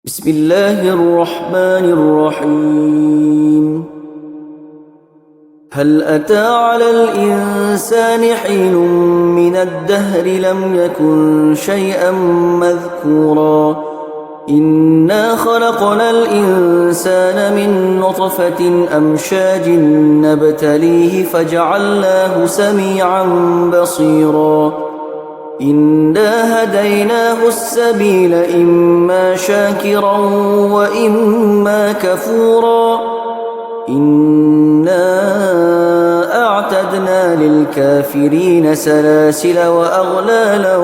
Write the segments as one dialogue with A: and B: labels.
A: بسم الله الرحمن الرحيم. هل أتى على الإنسان حين من الدهر لم يكن شيئا مذكورا إنا خلقنا الإنسان من نطفة أمشاج نبتليه فجعلناه سميعا بصيرا إنا هديناه السبيل إما شاكرا وإما كفورا إنا أعتدنا للكافرين سلاسل وأغلالا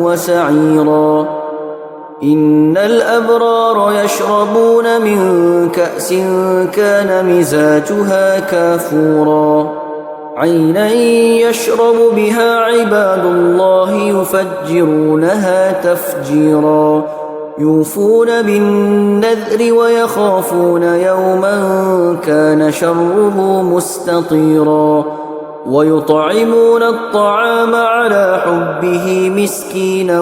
A: وسعيرا إن الأبرار يشربون من كأس كان مزاجها كافورا عينا يشرب بها عباد الله يفجرونها تفجيرا يوفون بالنذر ويخافون يوما كان شره مستطيرا ويطعمون الطعام على حبه مسكينا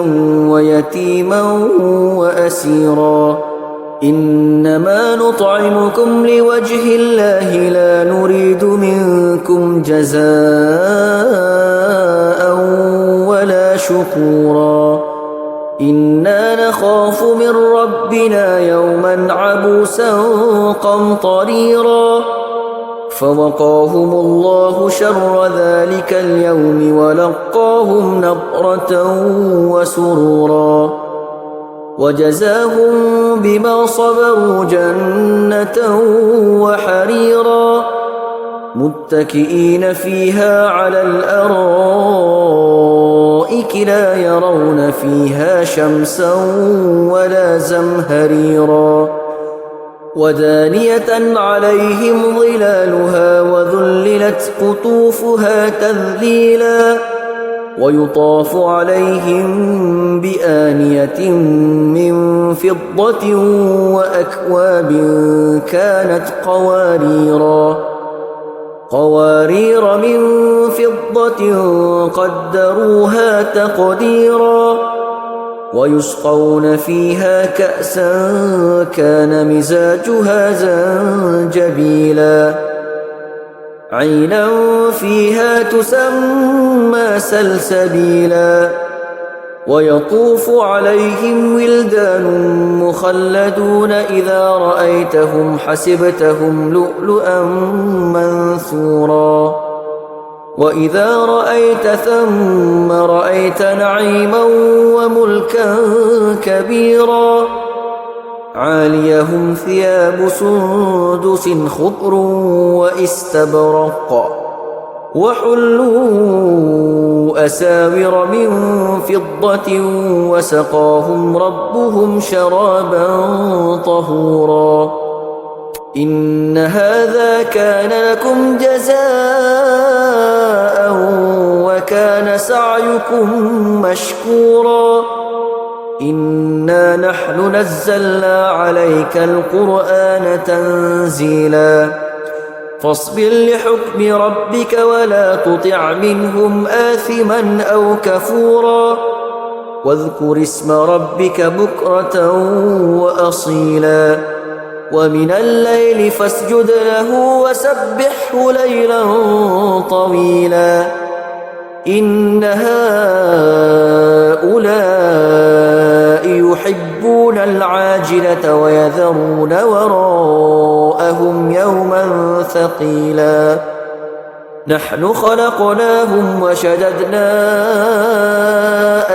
A: ويتيما وأسيرا إنما نطعمكم لوجه الله لا نريد منكم جزاء ولا شكورا إنا نخاف من ربنا يوما عبوسا قمطريرا فوقاهم الله شر ذلك اليوم ولقاهم نضرة وسرورا وجزاهم بما صبروا جنة وحريرا متكئين فيها على الأرائك لا يرون فيها شمسا ولا زمهريرا ودانية عليهم ظلالها وذللت قطوفها تذليلا ويطاف عليهم بآنية من فضة وأكواب كانت قوارير من فضة قدروها تقديرا ويسقون فيها كأسا كان مزاجها زنجبيلا عينا فيها تسمى سلسبيلا ويطوف عليهم ولدان مخلدون إذا رأيتهم حسبتهم لؤلؤا منثورا وإذا رأيت ثم رأيت نعيما وملكا كبيرا عاليهم ثياب سندس خضر واستبرق وحلوا أساور من فضة وسقاهم ربهم شرابا طهورا إن هذا كان لكم جزاء وكان سعيكم مشكورا إنا نحن نزلنا عليك القرآن تنزيلا فاصبر لحكم ربك ولا تطع منهم آثما أو كفورا واذكر اسم ربك بكرة وأصيلا ومن الليل فاسجد له وسبحه ليلا طويلا إن هؤلاء يحبون العاجلة ويذرون وراءهم يوما ثقيلا نحن خلقناهم وشددنا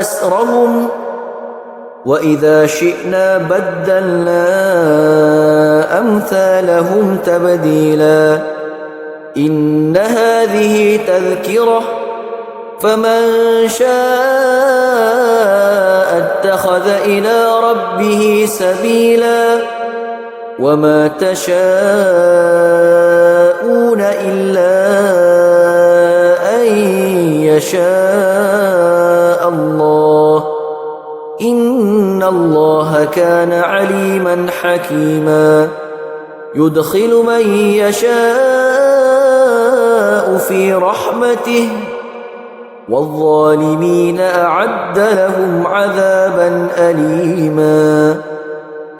A: أسرهم وإذا شئنا بدلنا أمثالهم تبديلا إن هذه تذكرة فمن شاء اتخذ إلى ربه سبيلا وما تشاءون إلا أن يشاء الله إن الله كان عليما حكيما يدخل من يشاء في رحمته والظالمين أعد لهم عذابا أليما